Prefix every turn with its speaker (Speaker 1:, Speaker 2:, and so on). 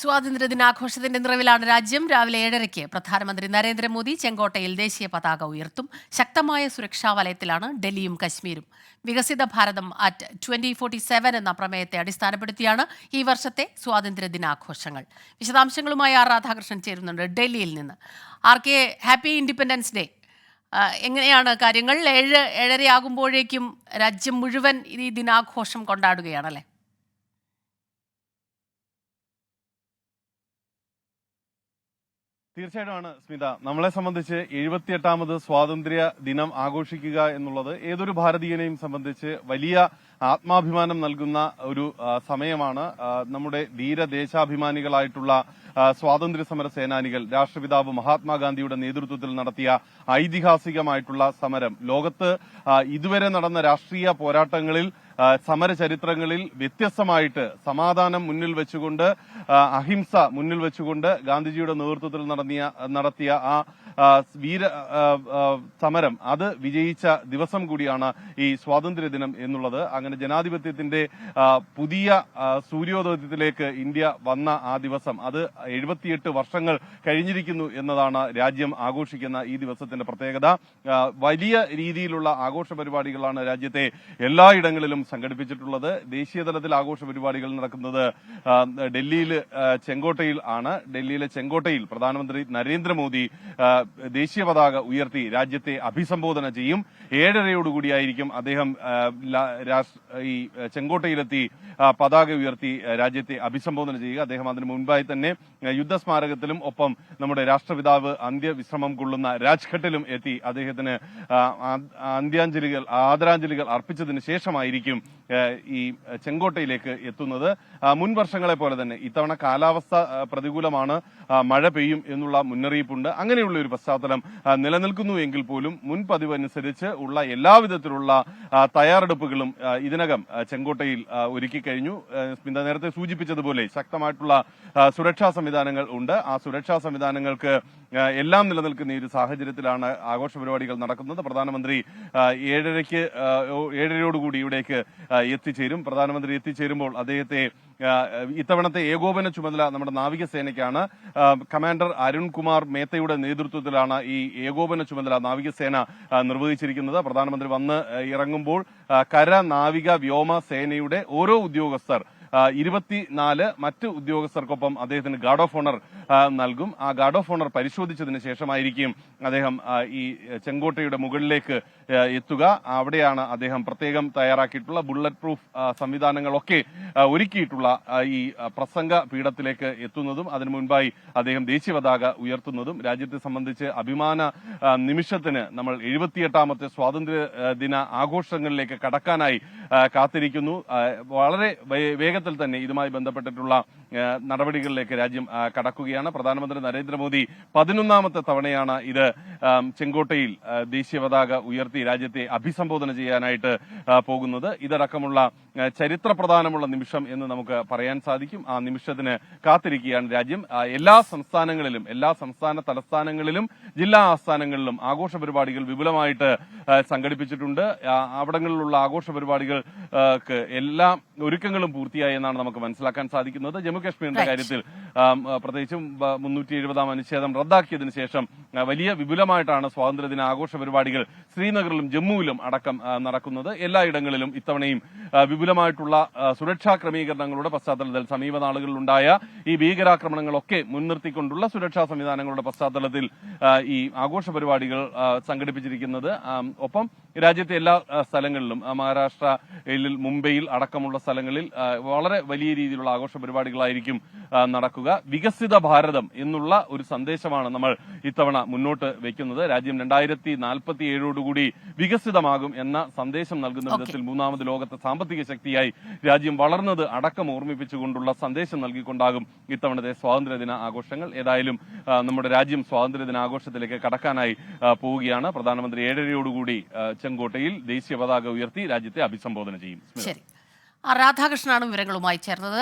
Speaker 1: സ്വാതന്ത്ര്യദിനാഘോഷത്തിന്റെ നിറവിലാണ് രാജ്യം. രാവിലെ 7:30 പ്രധാനമന്ത്രി നരേന്ദ്രമോദി ചെങ്കോട്ടയിൽ ദേശീയ പതാക ഉയർത്തും. ശക്തമായ സുരക്ഷാ വലയത്തിലാണ് ഡൽഹിയും കശ്മീരും. വികസിത ഭാരതം അറ്റ് 2047 എന്ന പ്രമേയത്തെ അടിസ്ഥാനപ്പെടുത്തിയാണ് ഈ വർഷത്തെ സ്വാതന്ത്ര്യദിനാഘോഷങ്ങൾ. വിശദാംശങ്ങളുമായി ആർ രാധാകൃഷ്ണൻ ചേരുന്നുണ്ട് ഡൽഹിയിൽ നിന്ന്. RK, happy independence day. എങ്ങനെയാണ് കാര്യങ്ങൾ? 7:30 ആകുമ്പോഴേക്കും രാജ്യം മുഴുവൻ ഈ ദിനാഘോഷം കൊണ്ടാടുകയാണല്ലേ?
Speaker 2: തീർച്ചയായിട്ടുമാണ് സ്മിത. നമ്മളെ സംബന്ധിച്ച് 78ാമത് സ്വാതന്ത്ര്യ ദിനം ആഘോഷിക്കുക എന്നുള്ളത് ഏതൊരു ഭാരതീയനെയും സംബന്ധിച്ച് വലിയ ആത്മാഭിമാനം നൽകുന്ന ഒരു സമയമാണ്. നമ്മുടെ ധീരദേശാഭിമാനികളായിട്ടുള്ള സ്വാതന്ത്ര്യ സമര സേനാനികൾ, രാഷ്ട്രപിതാവ് മഹാത്മാഗാന്ധിയുടെ നേതൃത്വത്തിൽ നടത്തിയ ഐതിഹാസികമായിട്ടുള്ള സമരം ലോകത്ത് ഇതുവരെ നടന്ന രാഷ്ട്രീയ പോരാട്ടങ്ങളിൽ സമര ചരിത്രങ്ങളിൽ വ്യത്യസ്തമായിട്ട് സമാധാനം മുന്നിൽ വെച്ചുകൊണ്ട്, അഹിംസ മുന്നിൽ വെച്ചുകൊണ്ട് ഗാന്ധിജിയുടെ നേതൃത്വത്തിൽ നടത്തിയ ആ വീര സമരം അത് വിജയിച്ച ദിവസം കൂടിയാണ് ഈ സ്വാതന്ത്ര്യ ദിനം എന്നുള്ളത്. അങ്ങനെ ജനാധിപത്യത്തിന്റെ പുതിയ സൂര്യോദയത്തിലേക്ക് ഇന്ത്യ വന്ന ആ ദിവസം, അത് 78 വർഷങ്ങൾ കഴിഞ്ഞിരിക്കുന്നു എന്നതാണ് രാജ്യം ആഘോഷിക്കുന്ന ഈ ദിവസത്തിന്റെ പ്രത്യേകത. വലിയ രീതിയിലുള്ള ആഘോഷ പരിപാടികളാണ് രാജ്യത്തെ എല്ലായിടങ്ങളിലും സംഘടിപ്പിച്ചിട്ടുള്ളത്. ദേശീയ തലത്തിൽ ആഘോഷ പരിപാടികൾ നടക്കുന്നത് ഡൽഹിയിൽ ചെങ്കോട്ടയിൽ ആണ്. ഡൽഹിയിലെ ചെങ്കോട്ടയിൽ പ്രധാനമന്ത്രി നരേന്ദ്രമോദി ദേശീയ പതാക ഉയർത്തി രാജ്യത്തെ അഭിസംബോധന ചെയ്യും. 7:30 അദ്ദേഹം ഈ ചെങ്കോട്ടയിലെത്തി പതാക ഉയർത്തി രാജ്യത്തെ അഭിസംബോധന ചെയ്യുക. അദ്ദേഹം അതിനു മുൻപായി തന്നെ യുദ്ധസ്മാരകത്തിലും ഒപ്പം നമ്മുടെ രാഷ്ട്രപിതാവ് അന്ത്യവിശ്രമം കൊള്ളുന്ന രാജ്ഘട്ടിലും എത്തി അദ്ദേഹത്തിന് ആദരാഞ്ജലികൾ അർപ്പിച്ചതിന് ശേഷമായിരിക്കും ഈ ചെങ്കോട്ടയിലേക്ക് എത്തുന്നത്. മുൻ വർഷങ്ങളെ പോലെ തന്നെ ഇത്തവണ കാലാവസ്ഥ പ്രതികൂലമാണ്, മഴ പെയ്യും എന്നുള്ള മുന്നറിയിപ്പുണ്ട്. അങ്ങനെയുള്ള ഒരു പശ്ചാത്തലം നിലനിൽക്കുന്നു എങ്കിൽ പോലും മുൻ പതിവനുസരിച്ച് ഉള്ള എല്ലാവിധത്തിലുള്ള തയ്യാറെടുപ്പുകളും ഇതിനകം ചെങ്കോട്ടയിൽ ഒരുക്കി കഴിഞ്ഞു. നേരത്തെ സൂചിപ്പിച്ചതുപോലെ ശക്തമായിട്ടുള്ള സുരക്ഷാ സംവിധാനങ്ങൾ ഉണ്ട്. ആ സുരക്ഷാ സംവിധാനങ്ങൾക്ക് എല്ലാം നിലനിൽക്കുന്ന ഈ ഒരു സാഹചര്യത്തിലാണ് ആഘോഷ പരിപാടികൾ നടക്കുന്നത്. പ്രധാനമന്ത്രി 7:30 ഇവിടേക്ക് എത്തിച്ചേരും. പ്രധാനമന്ത്രി എത്തിച്ചേരുമ്പോൾ അദ്ദേഹത്തെ ഇത്തവണത്തെ ഏകോപന ചുമതല നമ്മുടെ നാവികസേനയ്ക്കാണ്. കമാൻഡർ അരുൺകുമാർ മേത്തയുടെ നേതൃത്വത്തിലാണ് ഈ ഏകോപന ചുമതല നാവികസേന നിർവഹിച്ചിരിക്കുന്നത്. പ്രധാനമന്ത്രി വന്ന് ഇറങ്ങുമ്പോൾ കര, നാവിക, വ്യോമ സേനയുടെ ഓരോ ഉദ്യോഗസ്ഥർ 24 മറ്റ് ഉദ്യോഗസ്ഥർക്കൊപ്പം അദ്ദേഹത്തിന് ഗാർഡ് ഓഫ് ഓണർ നൽകും. ആ ഗാർഡ് ഓഫ് ഓണർ പരിശോധിച്ചതിന് ശേഷമായിരിക്കും അദ്ദേഹം ഈ ചെങ്കോട്ടയുടെ മുകളിലേക്ക് എത്തുക. അവിടെയാണ് അദ്ദേഹം പ്രത്യേകം തയ്യാറാക്കിയിട്ടുള്ള ബുള്ളറ്റ് പ്രൂഫ് സംവിധാനങ്ങളൊക്കെ ഒരുക്കിയിട്ടുള്ള ഈ പ്രസംഗ പീഠത്തിലേക്ക് എത്തുന്നതും അതിനു മുൻപായി അദ്ദേഹം ദേശീയ പതാക ഉയർത്തുന്നതും. രാജ്യത്തെ സംബന്ധിച്ച് അഭിമാന നിമിഷത്തിന് നമ്മൾ 78ാമത്തെ സ്വാതന്ത്ര്യ ദിന ആഘോഷങ്ങളിലേക്ക് കടക്കാനായി കാത്തിരിക്കുന്നു. വളരെ വേഗത്തിൽ തന്നെ ഇതുമായി ബന്ധപ്പെട്ടിട്ടുള്ള നടപടികളിലേക്ക് രാജ്യം കടക്കുകയാണ്. പ്രധാനമന്ത്രി നരേന്ദ്രമോദി 11ാമത്തെ തവണയാണ് ഇത് ചെങ്കോട്ടയിൽ ദേശീയ പതാക ഉയർത്തി രാജ്യത്തെ അഭിസംബോധന ചെയ്യാനായിട്ട് പോകുന്നത്. ഇതടക്കമുള്ള ചരിത്ര പ്രധാനമുള്ള നിമിഷം എന്ന് നമുക്ക് പറയാൻ സാധിക്കും. ആ നിമിഷത്തിന് കാത്തിരിക്കുകയാണ് രാജ്യം. എല്ലാ സംസ്ഥാനങ്ങളിലും, എല്ലാ സംസ്ഥാന തലസ്ഥാനങ്ങളിലും ജില്ലാ ആസ്ഥാനങ്ങളിലും ആഘോഷ പരിപാടികൾ വിപുലമായിട്ട് സംഘടിപ്പിച്ചിട്ടുണ്ട്. അവിടങ്ങളിലുള്ള ആഘോഷ പരിപാടികൾക്ക് എല്ലാ ഒരുക്കങ്ങളും പൂർത്തിയായി എന്നാണ് നമുക്ക് മനസ്സിലാക്കാൻ സാധിക്കുന്നത്. ജമ്മുകാശ്മീരിന്റെ കാര്യത്തിൽ പ്രത്യേകിച്ചും 370ാം അനുച്ഛേദം റദ്ദാക്കിയതിനു ശേഷം വലിയ വിപുലമായിട്ടാണ് സ്വാതന്ത്ര്യദിന ആഘോഷ പരിപാടികൾ ശ്രീനഗറിലും ജമ്മുവിലും അടക്കം നടക്കുന്നത്. എല്ലായിടങ്ങളിലും ഇത്തവണയും വിപുലമായിട്ടുള്ള സുരക്ഷാ ക്രമീകരണങ്ങളുടെ പശ്ചാത്തലത്തിൽ സമീപ നാളുകളിലുണ്ടായ ഈ ഭീകരാക്രമണങ്ങളൊക്കെ മുൻനിർത്തിക്കൊണ്ടുള്ള സുരക്ഷാ സംവിധാനങ്ങളുടെ പശ്ചാത്തലത്തിൽ ഈ ആഘോഷ പരിപാടികൾ സംഘടിപ്പിച്ചിരിക്കുന്നത്. ഒപ്പം രാജ്യത്തെ എല്ലാ സ്ഥലങ്ങളിലും മഹാരാഷ്ട്രയിൽ, മുംബൈയിൽ അടക്കമുള്ള സ്ഥലങ്ങളിൽ വളരെ വലിയ രീതിയിലുള്ള ആഘോഷ പരിപാടികളായിരിക്കും നടക്കുക. വികസിത ഭാരതം എന്നുള്ള ഒരു സന്ദേശമാണ് നമ്മൾ ഇത്തവണ മുന്നോട്ട് വെക്കുന്നത്. രാജ്യം 2047 വികസിതമാകും എന്ന സന്ദേശം നൽകുന്ന വിധത്തിൽ മൂന്നാമത് ലോകത്തെ സാമ്പത്തിക ശക്തിയായി രാജ്യം വളർന്നത് അടക്കം ഓർമ്മിപ്പിച്ചുകൊണ്ടുള്ള സന്ദേശം നൽകിക്കൊണ്ടാകും ഇത്തവണത്തെ സ്വാതന്ത്ര്യദിന ആഘോഷങ്ങൾ. ഏതായാലും നമ്മുടെ രാജ്യം സ്വാതന്ത്ര്യദിന ആഘോഷത്തിലേക്ക് കടക്കാനായി പോവുകയാണ്. പ്രധാനമന്ത്രി 7:30 ചെങ്കോട്ടയിൽ ദേശീയ പതാക ഉയർത്തി രാജ്യത്തെ അഭിസംബോധന ചെയ്യും.
Speaker 1: ശരി, രാധാകൃഷ്ണനാണ് വിവരങ്ങളുമായി ചേർന്നത്.